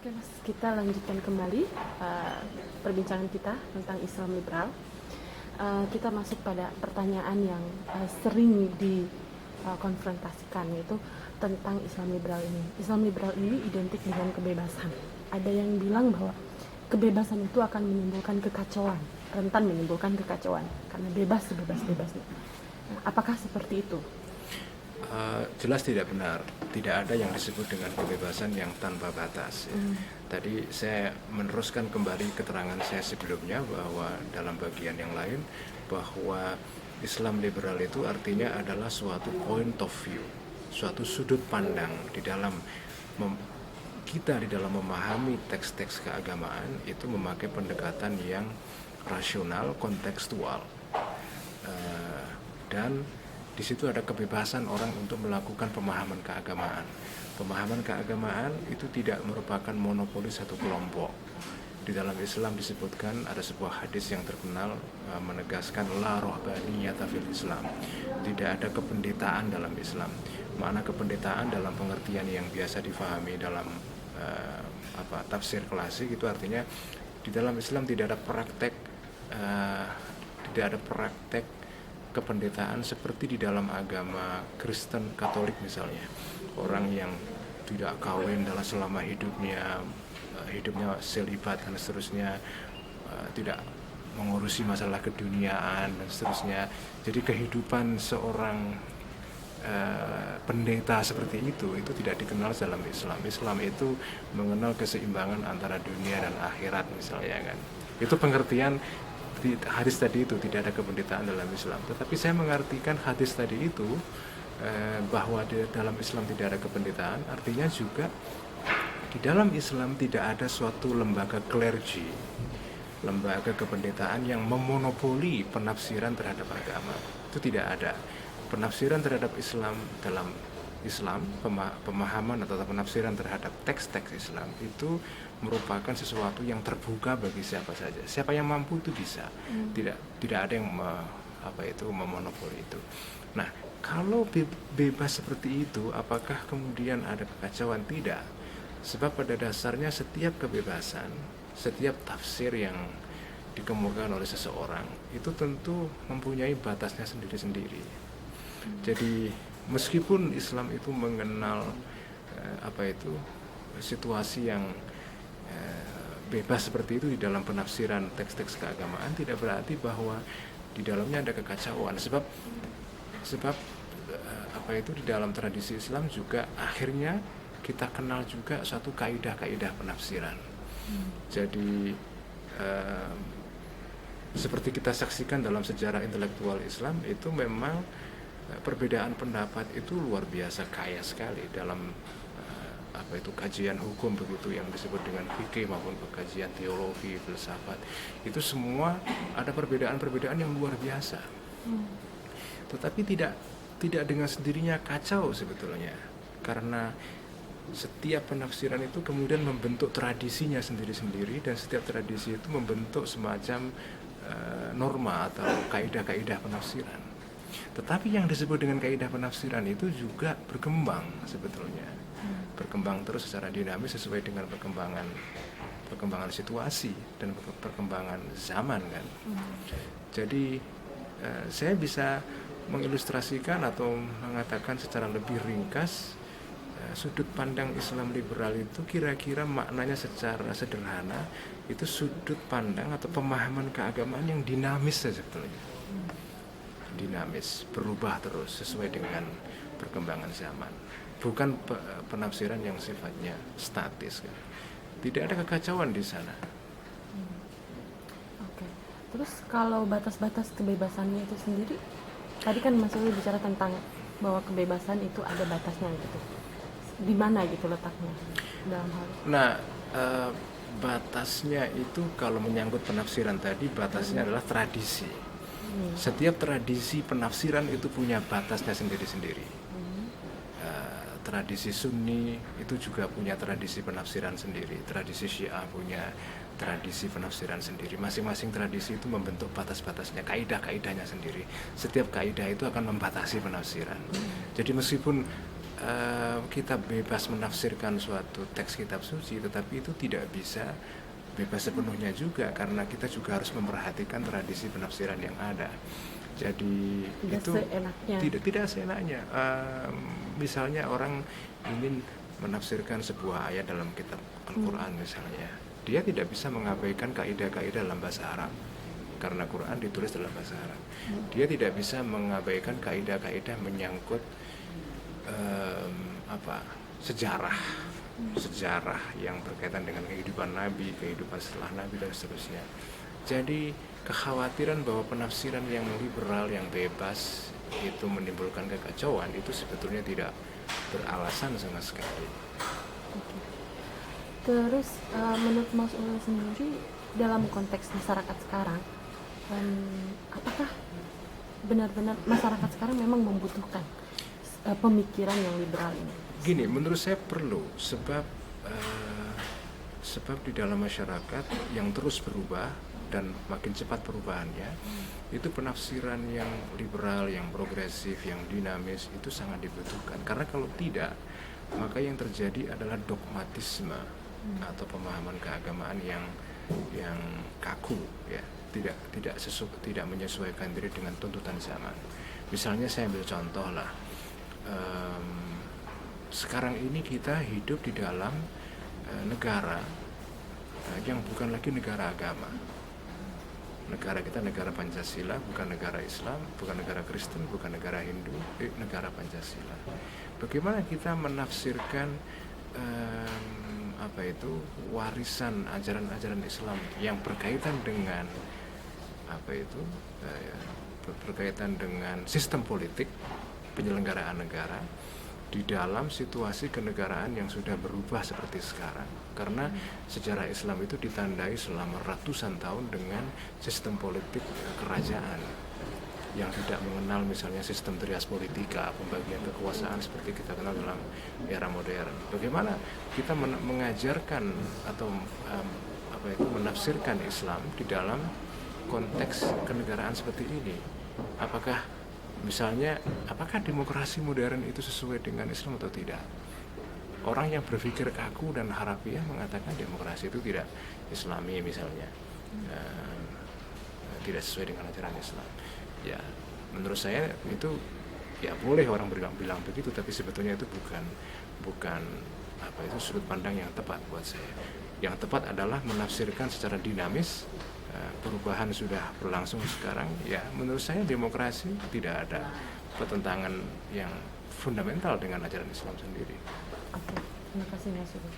Oke Mas, kita lanjutkan kembali perbincangan kita tentang Islam liberal. Kita masuk pada pertanyaan yang sering dikonfrontasikan, yaitu tentang Islam liberal ini. Islam liberal ini identik dengan kebebasan. Ada yang bilang bahwa kebebasan itu akan menimbulkan kekacauan, rentan menimbulkan kekacauan, karena bebas sebebas-bebasnya. Apakah seperti itu? Jelas tidak benar. Tidak ada yang disebut dengan kebebasan yang tanpa batas. Tadi saya meneruskan kembali keterangan saya sebelumnya bahwa dalam bagian yang lain bahwa Islam liberal itu artinya adalah suatu point of view, suatu sudut pandang di dalam kita di dalam memahami teks-teks keagamaan itu memakai pendekatan yang rasional, kontekstual, dan di situ ada kebebasan orang untuk melakukan pemahaman keagamaan. Pemahaman keagamaan itu tidak merupakan monopoli satu kelompok. Di dalam Islam disebutkan ada sebuah hadis yang terkenal menegaskan la rohbaniyata fil Islam. Tidak ada kependetaan dalam Islam. Makna kependetaan dalam pengertian yang biasa difahami dalam tafsir klasik itu artinya di dalam Islam tidak ada praktek kependetaan seperti di dalam agama Kristen Katolik misalnya. Orang yang tidak kawin dalam selama hidupnya selibat dan seterusnya, tidak mengurusi masalah keduniaan dan seterusnya. Jadi kehidupan seorang pendeta seperti itu tidak dikenal dalam Islam. Islam itu mengenal keseimbangan antara dunia dan akhirat misalnya kan. Itu pengertian hadis tadi itu, tidak ada kependetaan dalam Islam. Tetapi saya mengartikan hadis tadi itu bahwa di dalam Islam tidak ada kependetaan, artinya juga di dalam Islam tidak ada suatu lembaga klergi, lembaga kependetaan yang memonopoli penafsiran terhadap agama. Itu tidak ada. Penafsiran terhadap Islam dalam Islam, pemahaman atau penafsiran terhadap teks-teks Islam itu merupakan sesuatu yang terbuka bagi siapa saja. Siapa yang mampu itu bisa. Tidak ada yang memonopoli itu. Nah, kalau bebas seperti itu, apakah kemudian ada kekacauan? Tidak. Sebab pada dasarnya setiap kebebasan, setiap tafsir yang dikemukakan oleh seseorang itu tentu mempunyai batasnya sendiri-sendiri. Jadi meskipun Islam itu mengenal situasi yang bebas seperti itu di dalam penafsiran teks-teks keagamaan, tidak berarti bahwa di dalamnya ada kekacauan. Sebab di dalam tradisi Islam juga akhirnya kita kenal juga suatu kaidah-kaidah penafsiran. Jadi seperti kita saksikan dalam sejarah intelektual Islam itu memang perbedaan pendapat itu luar biasa kaya sekali dalam kajian hukum begitu yang disebut dengan fikih maupun kajian teologi, filsafat. Itu semua ada perbedaan-perbedaan yang luar biasa. Tetapi tidak dengan sendirinya kacau sebetulnya. Karena setiap penafsiran itu kemudian membentuk tradisinya sendiri-sendiri, dan setiap tradisi itu membentuk semacam norma atau kaidah-kaidah penafsiran. Tetapi yang disebut dengan kaidah penafsiran itu juga berkembang sebetulnya. Berkembang terus secara dinamis sesuai dengan perkembangan situasi dan perkembangan zaman kan. Jadi saya bisa mengilustrasikan atau mengatakan secara lebih ringkas sudut pandang Islam liberal itu kira-kira maknanya secara sederhana itu sudut pandang atau pemahaman keagamaan yang dinamis sebetulnya. Dinamis, berubah terus sesuai dengan perkembangan zaman. Bukan penafsiran yang sifatnya statis kan. Tidak ada kekacauan di sana. Oke. Terus kalau batas-batas kebebasannya itu sendiri, tadi kan Mas Uli bicara tentang bahwa kebebasan itu ada batasnya gitu. Di mana gitu letaknya dalam hal? Nah, batasnya itu kalau menyangkut penafsiran tadi, batasnya adalah tradisi. Setiap tradisi penafsiran itu punya batasnya sendiri-sendiri. Tradisi Sunni itu juga punya tradisi penafsiran sendiri. Tradisi Syiah punya tradisi penafsiran sendiri. Masing-masing tradisi itu membentuk batas-batasnya, kaidah-kaidahnya sendiri. Setiap kaidah itu akan membatasi penafsiran. Jadi meskipun kita bebas menafsirkan suatu teks kitab suci, tetapi itu tidak bisa bebas sepenuhnya juga, karena kita juga harus memperhatikan tradisi penafsiran yang ada. Jadi Tidak itu seenaknya. tidak seenaknya. Misalnya orang ingin menafsirkan sebuah ayat dalam kitab Al-Quran misalnya, dia tidak bisa mengabaikan kaidah-kaidah dalam bahasa Arab karena Quran ditulis dalam bahasa Arab. Dia tidak bisa mengabaikan kaidah-kaidah menyangkut sejarah yang berkaitan dengan kehidupan Nabi, kehidupan setelah Nabi dan seterusnya. Jadi kekhawatiran bahwa penafsiran yang liberal, yang bebas itu menimbulkan kekacauan, itu sebetulnya tidak beralasan sama sekali. Oke. Terus menurut Mas Ulil sendiri dalam konteks masyarakat sekarang, apakah benar-benar masyarakat sekarang memang membutuhkan pemikiran yang liberal ini? Gini, menurut saya perlu, sebab di dalam masyarakat yang terus berubah dan makin cepat perubahannya, itu penafsiran yang liberal, yang progresif, yang dinamis itu sangat dibutuhkan. Karena kalau tidak, maka yang terjadi adalah dogmatisme atau pemahaman keagamaan yang kaku, ya, tidak menyesuaikan diri dengan tuntutan zaman. Misalnya saya ambil contoh lah, sekarang ini kita hidup di dalam negara yang bukan lagi negara agama. Negara kita negara Pancasila, bukan negara Islam, bukan negara Kristen, bukan negara Hindu, negara Pancasila. Bagaimana kita menafsirkan warisan ajaran-ajaran Islam yang berkaitan dengan berkaitan dengan sistem politik penyelenggaraan negara di dalam situasi kenegaraan yang sudah berubah seperti sekarang. Karena sejarah Islam itu ditandai selama ratusan tahun dengan sistem politik kerajaan yang tidak mengenal misalnya sistem trias politika, pembagian kekuasaan seperti kita kenal dalam era modern. Bagaimana kita mengajarkan atau menafsirkan Islam di dalam konteks kenegaraan seperti ini? Apakah demokrasi modern itu sesuai dengan Islam atau tidak? Orang yang berpikir kaku dan harafiah mengatakan demokrasi itu tidak Islami misalnya, tidak sesuai dengan ajaran Islam. Ya, menurut saya itu ya boleh orang bilang begitu, tapi sebetulnya itu bukan sudut pandang yang tepat buat saya. Yang tepat adalah menafsirkan secara dinamis. Perubahan sudah berlangsung sekarang, ya menurut saya demokrasi tidak ada pertentangan yang fundamental dengan ajaran Islam sendiri. Oke, terima kasih Mas Ulil.